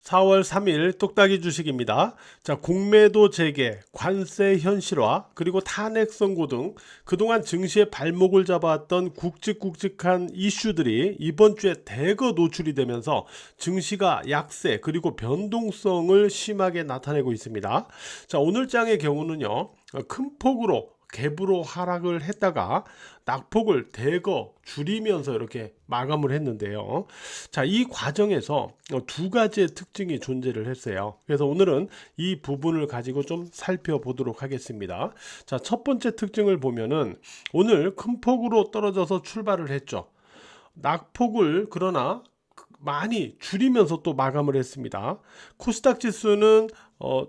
4월 3일 똑딱이 주식입니다. 자, 공매도 재개, 관세 현실화, 그리고 탄핵 선고 등 그동안 증시의 발목을 잡아왔던 굵직굵직한 이슈들이 이번 주에 대거 노출이 되면서 증시가 약세 그리고 변동성을 심하게 나타내고 있습니다. 자, 오늘 장의 경우는요, 큰 폭으로 갭으로 하락을 했다가 낙폭을 대거 줄이면서 이렇게 마감을 했는데요. 자, 이 과정에서 두 가지의 특징이 존재를 했어요. 그래서 오늘은 이 부분을 가지고 좀 살펴보도록 하겠습니다. 자, 첫 번째 특징을 보면은 오늘 큰 폭으로 떨어져서 출발을 했죠. 낙폭을 그러나 많이 줄이면서 또 마감을 했습니다. 코스닥 지수는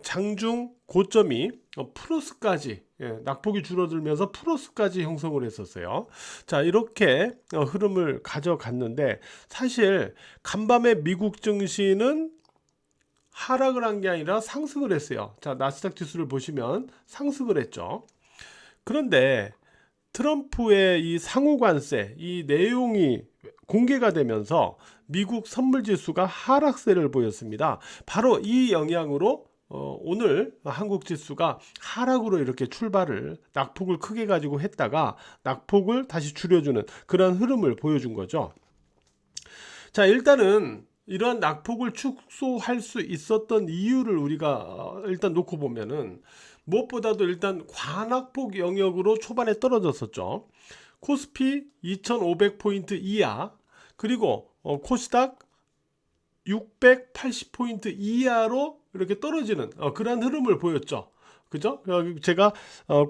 장중 고점이 플러스까지 낙폭이 줄어들면서 플러스까지 형성을 했었어요. 자, 이렇게 흐름을 가져갔는데 사실 간밤에 미국 증시는 하락을 한 게 아니라 상승을 했어요. 자, 나스닥 지수를 보시면 상승을 했죠. 그런데 트럼프의 이 상호관세 이 내용이 공개가 되면서 미국 선물지수가 하락세를 보였습니다. 바로 이 영향으로 오늘 한국 지수가 하락으로 이렇게 출발을 낙폭을 크게 가지고 했다가 낙폭을 다시 줄여주는 그런 흐름을 보여준 거죠. 자, 일단은 이러한 낙폭을 축소할 수 있었던 이유를 우리가 일단 놓고 보면은 무엇보다도 일단 관악폭 영역으로 초반에 떨어졌었죠. 코스피 2500포인트 이하, 그리고 코스닥 680포인트 이하로 이렇게 떨어지는 그러한 흐름을 보였죠. 그죠? 제가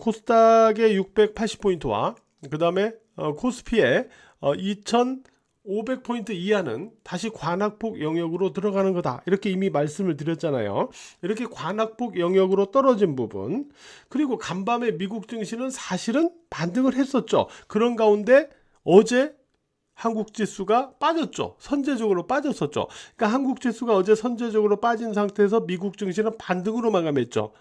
코스닥의 680포인트와 그 다음에 코스피의 2500포인트 이하는 다시 관악폭 영역으로 들어가는 거다, 이렇게 이미 말씀을 드렸잖아요. 이렇게 관악폭 영역으로 떨어진 부분, 그리고 간밤에 미국 증시는 사실은 반등을 했었죠. 그런 가운데 어제 한국 지수가 빠졌죠. 선제적으로 빠졌었죠. 그러니까 한국 지수가 어제 선제적으로 빠진 상태에서 미국 증시는 반등으로 마감했죠.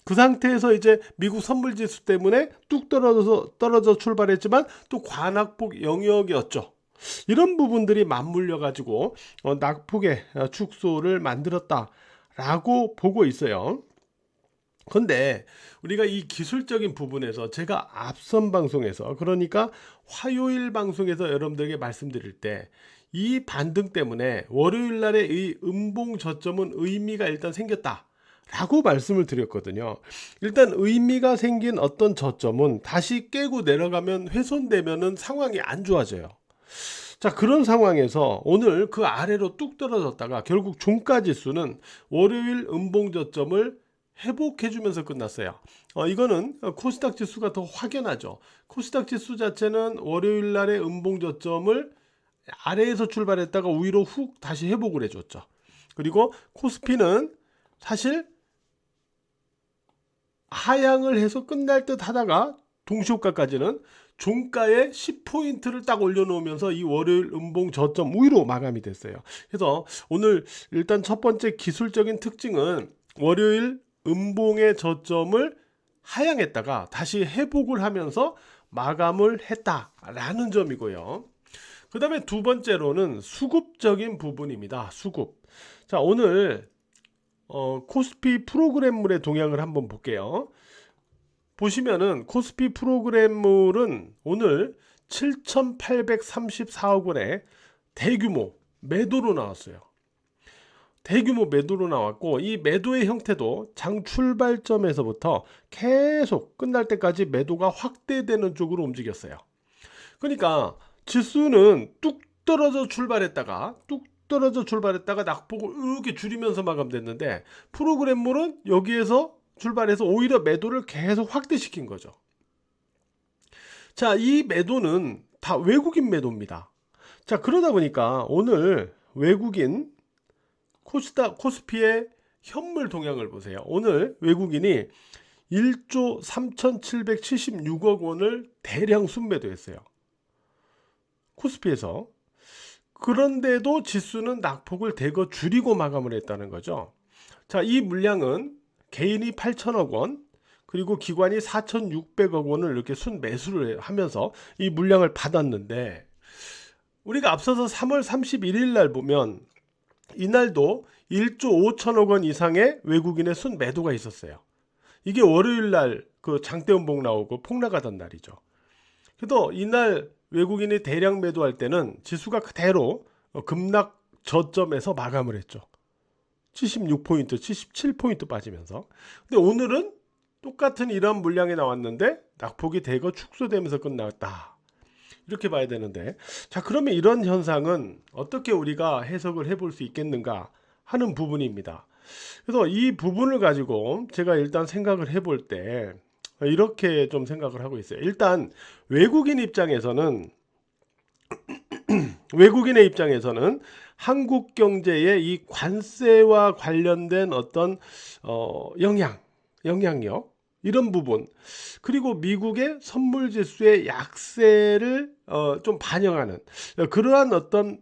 그 상태에서 이제 미국 선물 지수 때문에 뚝 떨어져 출발했지만 또 관악폭 영역이었죠. 이런 부분들이 맞물려 가지고 낙폭의 축소를 만들었다라고 보고 있어요. 근데 우리가 이 기술적인 부분에서 제가 앞선 방송에서, 그러니까 화요일 방송에서 여러분들에게 말씀드릴 때 이 반등 때문에 월요일 날의 이 음봉 저점은 의미가 일단 생겼다 라고 말씀을 드렸거든요. 일단 의미가 생긴 어떤 저점은 다시 깨고 내려가면 훼손되면은 상황이 안 좋아져요. 자, 그런 상황에서 오늘 그 아래로 뚝 떨어졌다가 결국 종가지수는 월요일 음봉 저점을 회복해주면서 끝났어요. 이거는 코스닥 지수가 더 확연하죠. 코스닥 지수 자체는 월요일 날의 음봉 저점을 아래에서 출발했다가 위로 훅 다시 회복을 해줬죠. 그리고 코스피는 사실 하향을 해서 끝날 듯 하다가 동시효과까지는 종가에 10포인트를 딱 올려놓으면서 이 월요일 음봉 저점 위로 마감이 됐어요. 그래서 오늘 일단 첫 번째 기술적인 특징은 월요일 음봉의 저점을 하향했다가 다시 회복을 하면서 마감을 했다라는 점이고요. 그 다음에 두 번째로는 수급적인 부분입니다. 수급. 자, 오늘 코스피 프로그램물의 동향을 한번 볼게요. 보시면은 코스피 프로그램물은 오늘 7,834억 원의 대규모 매도로 나왔어요. 대규모 매도로 나왔고, 이 매도의 형태도 장 출발점에서부터 계속 끝날 때까지 매도가 확대되는 쪽으로 움직였어요. 그러니까 지수는 뚝 떨어져 출발했다가 낙폭을 이렇게 줄이면서 마감됐는데, 프로그램물은 여기에서 출발해서 오히려 매도를 계속 확대시킨 거죠. 자, 이 매도는 다 외국인 매도입니다. 자, 그러다 보니까 오늘 외국인 코스피의 현물 동향을 보세요. 오늘 외국인이 1조 3,776억 원을 대량 순매도했어요. 코스피에서. 그런데도 지수는 낙폭을 대거 줄이고 마감을 했다는 거죠. 자, 이 물량은 개인이 8천억 원, 그리고 기관이 4,600억 원을 이렇게 순매수를 하면서 이 물량을 받았는데, 우리가 앞서서 3월 31일 날 보면 이날도 1조 5천억 원 이상의 외국인의 순매도가 있었어요. 이게 월요일 날 그 장대음봉 나오고 폭락하던 날이죠. 그래도 이날 외국인이 대량 매도할 때는 지수가 그대로 급락 저점에서 마감을 했죠. 76포인트, 77포인트 빠지면서. 근데 오늘은 똑같은 이런 물량이 나왔는데 낙폭이 대거 축소되면서 끝났다. 이렇게 봐야 되는데, 자, 그러면 이런 현상은 어떻게 우리가 해석을 해볼 수 있겠는가 하는 부분입니다. 그래서 이 부분을 가지고 제가 일단 생각을 해볼 때 이렇게 좀 생각을 하고 있어요. 일단 외국인의 입장에서는 한국 경제의 이 관세와 관련된 어떤 영향력 이런 부분, 그리고 미국의 선물 지수의 약세를 좀 반영하는 그러한 어떤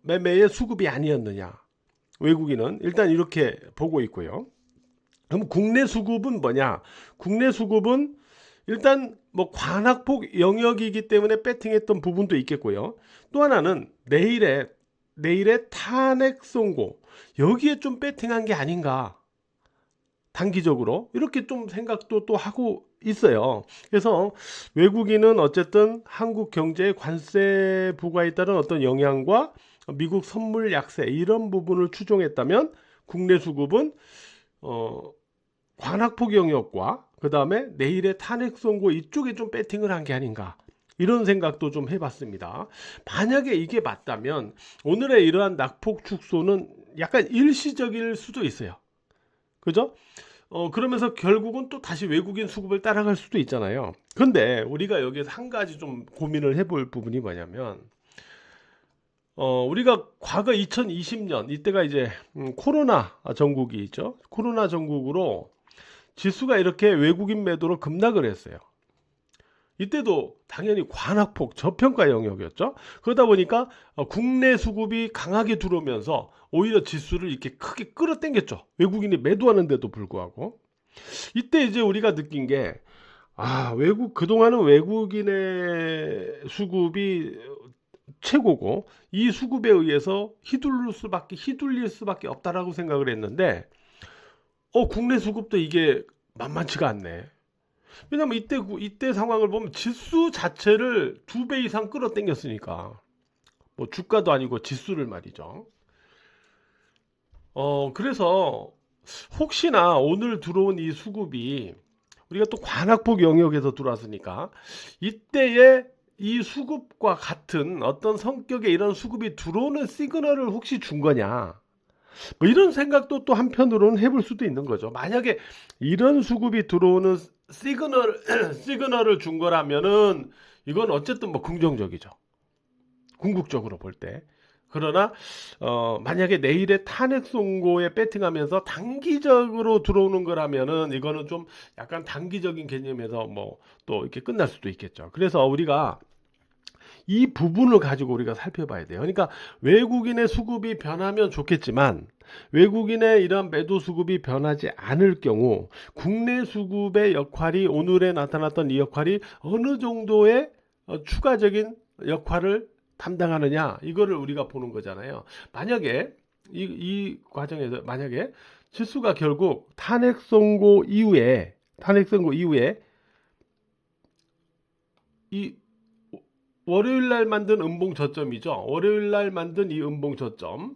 매매의 수급이 아니었느냐, 외국인은 일단 이렇게 보고 있고요. 그럼 국내 수급은 뭐냐? 국내 수급은 일단 뭐 관악폭 영역이기 때문에 배팅했던 부분도 있겠고요. 또 하나는 내일의 탄핵 선고, 여기에 좀 배팅한 게 아닌가, 단기적으로 이렇게 좀 생각도 또 하고 있어요. 그래서 외국인은 어쨌든 한국 경제의 관세 부과에 따른 어떤 영향과 미국 선물 약세 이런 부분을 추종했다면, 국내 수급은 관악폭 영역과 그 다음에 내일의 탄핵 선고 이쪽에 좀 배팅을 한 게 아닌가, 이런 생각도 좀 해봤습니다. 만약에 이게 맞다면 오늘의 이러한 낙폭 축소는 약간 일시적일 수도 있어요. 그죠? 그러면서 결국은 또 다시 외국인 수급을 따라갈 수도 있잖아요. 근데 우리가 여기서 한 가지 좀 고민을 해볼 부분이 뭐냐면, 우리가 과거 2020년 이때가 이제 코로나 전국이 있죠. 코로나 전국으로 지수가 이렇게 외국인 매도로 급락을 했어요. 이때도 당연히 관악폭 저평가 영역이었죠. 그러다 보니까 국내 수급이 강하게 들어오면서 오히려 지수를 이렇게 크게 끌어당겼죠. 외국인이 매도하는데도 불구하고. 이때 이제 우리가 느낀 게, 그동안은 외국인의 수급이 최고고 이 수급에 의해서 휘둘릴 수밖에 없다라고 생각을 했는데, 국내 수급도 이게 만만치가 않네. 왜냐면 이때 상황을 보면 지수 자체를 2배 이상 끌어당겼으니까, 뭐 주가도 아니고 지수를 말이죠. 그래서 혹시나 오늘 들어온 이 수급이 우리가 또 관악폭 영역에서 들어왔으니까 이때의 이 수급과 같은 어떤 성격의 이런 수급이 들어오는 시그널을 혹시 준 거냐, 뭐 이런 생각도 또 한편으로는 해볼 수도 있는 거죠. 만약에 이런 수급이 들어오는 시그널을 준 거라면은 이건 어쨌든 뭐 긍정적이죠, 궁극적으로 볼 때. 그러나 만약에 내일의 탄핵 선고에 배팅하면서 단기적으로 들어오는 거라면은 이거는 좀 약간 단기적인 개념에서 뭐 또 이렇게 끝날 수도 있겠죠. 그래서 우리가 이 부분을 가지고 우리가 살펴봐야 돼요. 그러니까 외국인의 수급이 변하면 좋겠지만, 외국인의 이런 매도 수급이 변하지 않을 경우 국내 수급의 역할이, 오늘에 나타났던 이 역할이 어느 정도의 추가적인 역할을 담당하느냐, 이거를 우리가 보는 거잖아요. 만약에 이 과정에서 만약에 지수가 결국 탄핵 선고 이후에 이 월요일 날 만든 음봉 저점이죠. 월요일 날 만든 이 음봉 저점.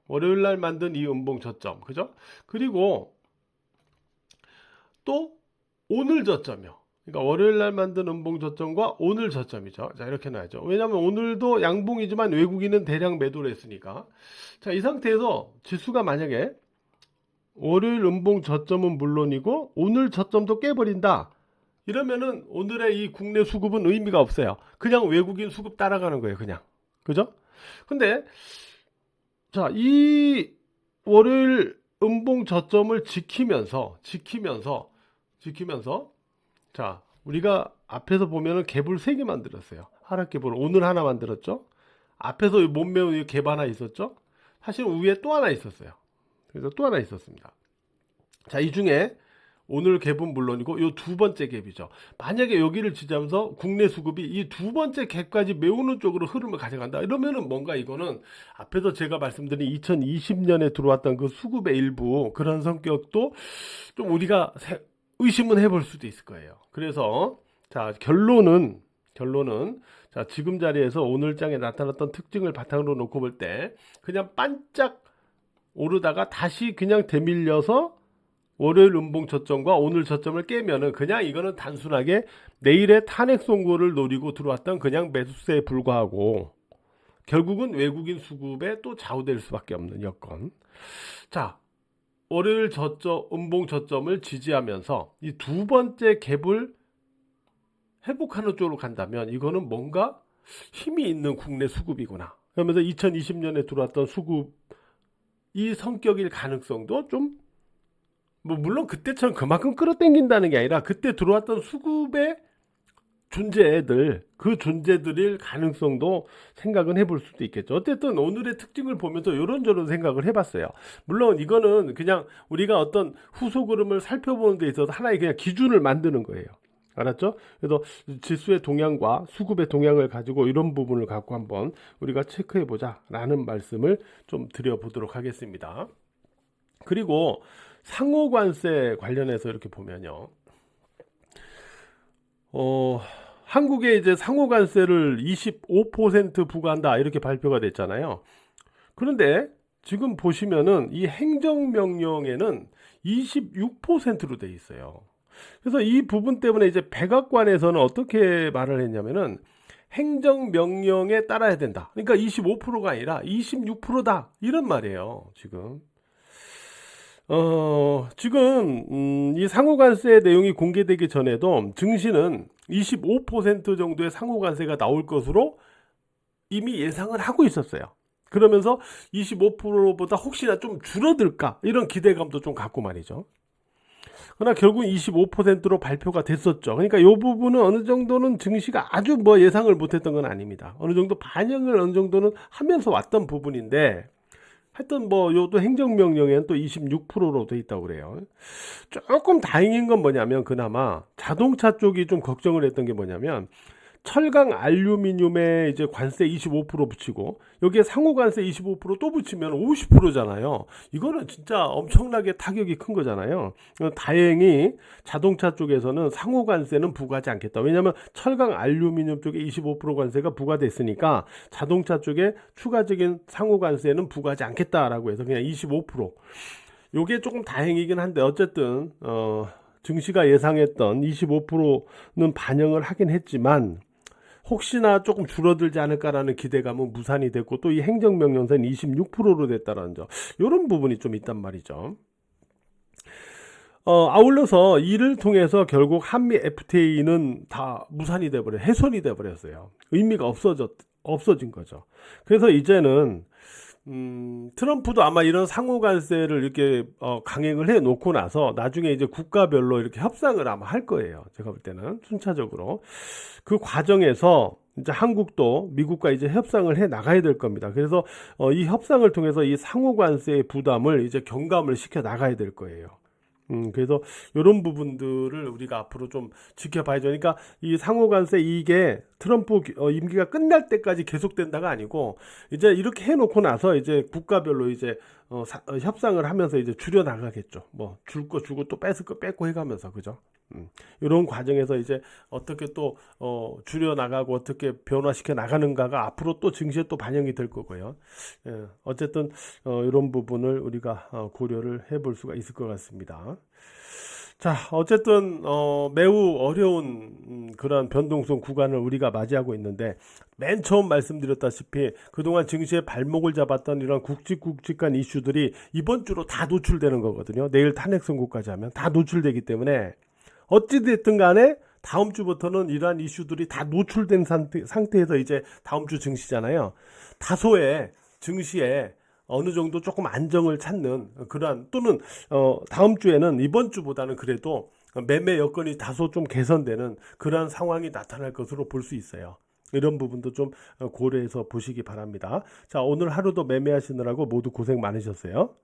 월요일 날 만든 이 음봉 저점. 그죠? 그리고 또 오늘 저점이요. 그러니까 월요일 날 만든 음봉 저점과 오늘 저점이죠. 자, 이렇게 놔야죠. 왜냐하면 오늘도 양봉이지만 외국인은 대량 매도를 했으니까. 자, 이 상태에서 지수가 만약에 월요일 음봉 저점은 물론이고 오늘 저점도 깨버린다, 이러면은 오늘의 이 국내 수급은 의미가 없어요. 그냥 외국인 수급 따라가는 거예요, 그냥. 그죠? 근데 자, 이 월요일 음봉 저점을 지키면서 자, 우리가 앞에서 보면은 갭을 3개 만들었어요. 하락 갭을 오늘 하나 만들었죠. 앞에서 못 메운 갭 하나 있었죠. 사실 위에 또 하나 있었어요. 그래서 또 하나 있었습니다. 자, 이 중에 오늘 갭은 물론이고 요 두 번째 갭이죠. 만약에 여기를 지지하면서 국내 수급이 이 두 번째 갭까지 메우는 쪽으로 흐름을 가져간다. 이러면은 뭔가 이거는 앞에서 제가 말씀드린 2020년에 들어왔던 그 수급의 일부 그런 성격도 좀 우리가 의심은 해볼 수도 있을 거예요. 그래서 자 결론은 자 지금 자리에서 오늘 장에 나타났던 특징을 바탕으로 놓고 볼 때 그냥 반짝 오르다가 다시 그냥 되밀려서 월요일 음봉 저점과 오늘 저점을 깨면은 그냥 이거는 단순하게 내일의 탄핵 선고를 노리고 들어왔던 그냥 매수세에 불과하고 결국은 외국인 수급에 또 좌우될 수밖에 없는 여건. 자, 월요일 저점, 음봉 저점을 지지하면서 이 두 번째 갭을 회복하는 쪽으로 간다면 이거는 뭔가 힘이 있는 국내 수급이구나. 그러면서 2020년에 들어왔던 수급 이 성격일 가능성도 좀 뭐 물론 그때처럼 그만큼 끌어당긴다는 게 아니라 그때 들어왔던 수급의 존재들 그 존재들일 가능성도 생각은 해볼 수도 있겠죠. 어쨌든 오늘의 특징을 보면서 이런저런 생각을 해봤어요. 물론 이거는 그냥 우리가 어떤 후속 흐름을 살펴보는 데 있어서 하나의 그냥 기준을 만드는 거예요. 알았죠? 그래서 지수의 동향과 수급의 동향을 가지고 이런 부분을 갖고 한번 우리가 체크해 보자 라는 말씀을 좀 드려보도록 하겠습니다. 그리고 상호관세 관련해서 이렇게 보면요. 한국에 이제 상호관세를 25% 부과한다 이렇게 발표가 됐잖아요. 그런데 지금 보시면은 이 행정명령에는 26%로 돼 있어요. 그래서 이 부분 때문에 이제 백악관에서는 어떻게 말을 했냐면은 행정명령에 따라야 된다. 그러니까 25%가 아니라 26%다. 이런 말이에요, 지금. 이 상호관세 내용이 공개되기 전에도 증시는 25% 정도의 상호관세가 나올 것으로 이미 예상을 하고 있었어요. 그러면서 25%보다 혹시나 좀 줄어들까 이런 기대감도 좀 갖고 말이죠. 그러나 결국 25%로 발표가 됐었죠. 그러니까 이 부분은 어느 정도는 증시가 아주 뭐 예상을 못했던 건 아닙니다. 어느 정도 반영을 어느 정도는 하면서 왔던 부분인데 하여튼 뭐 요도 행정명령에는 또 26%로 돼 있다고 그래요. 조금 다행인 건 뭐냐면 그나마 자동차 쪽이 좀 걱정을 했던 게 뭐냐면 철강 알루미늄에 이제 관세 25% 붙이고 여기에 상호관세 25%또 붙이면 50%잖아요. 이거는 진짜 엄청나게 타격이 큰 거잖아요. 다행히 자동차 쪽에서는 상호관세는 부과하지 않겠다. 왜냐하면 철강 알루미늄 쪽에 25% 관세가 부과됐으니까 자동차 쪽에 추가적인 상호관세는 부과하지 않겠다라고 해서 그냥 25%. 요게 조금 다행이긴 한데 어쨌든 증시가 예상했던 25%는 반영을 하긴 했지만 혹시나 조금 줄어들지 않을까라는 기대감은 무산이 됐고 또 이 행정명령서는 26%로 됐다는 점 이런 부분이 좀 있단 말이죠. 아울러서 이를 통해서 결국 한미 FTA는 다 무산이 돼버려 훼손이 돼버렸어요. 의미가 없어진 거죠. 그래서 이제는 트럼프도 아마 이런 상호관세를 이렇게 강행을 해 놓고 나서 나중에 이제 국가별로 이렇게 협상을 아마 할 거예요. 제가 볼 때는 순차적으로 그 과정에서 이제 한국도 미국과 이제 협상을 해 나가야 될 겁니다. 그래서 이 협상을 통해서 이 상호관세의 부담을 이제 경감을 시켜 나가야 될 거예요. 그래서 이런 부분들을 우리가 앞으로 좀 지켜봐야죠. 그러니까 이 상호관세 이게 트럼프 임기가 끝날 때까지 계속된다가 아니고 이제 이렇게 해놓고 나서 이제 국가별로 이제 협상을 하면서 이제 줄여 나가겠죠. 뭐 줄 거 주고 또 뺏을 거 뺏고 해가면서 그죠. 이런 과정에서 이제 어떻게 또 줄여 나가고 어떻게 변화시켜 나가는가가 앞으로 또 증시에 또 반영이 될 거고요. 어쨌든 이런 부분을 우리가 고려를 해볼 수가 있을 것 같습니다. 자, 어쨌든 매우 어려운 그런 변동성 구간을 우리가 맞이하고 있는데 맨 처음 말씀드렸다시피 그동안 증시의 발목을 잡았던 이런 굵직굵직한 이슈들이 이번 주로 다 노출되는 거거든요. 내일 탄핵 선고까지 하면 다 노출되기 때문에 어찌됐든 간에 다음 주부터는 이러한 이슈들이 다 노출된 상태에서 이제 다음 주 증시잖아요. 다소의 증시에 어느 정도 조금 안정을 찾는 그러한 또는 다음 주에는 이번 주보다는 그래도 매매 여건이 다소 좀 개선되는 그러한 상황이 나타날 것으로 볼 수 있어요. 이런 부분도 좀 고려해서 보시기 바랍니다. 자, 오늘 하루도 매매하시느라고 모두 고생 많으셨어요.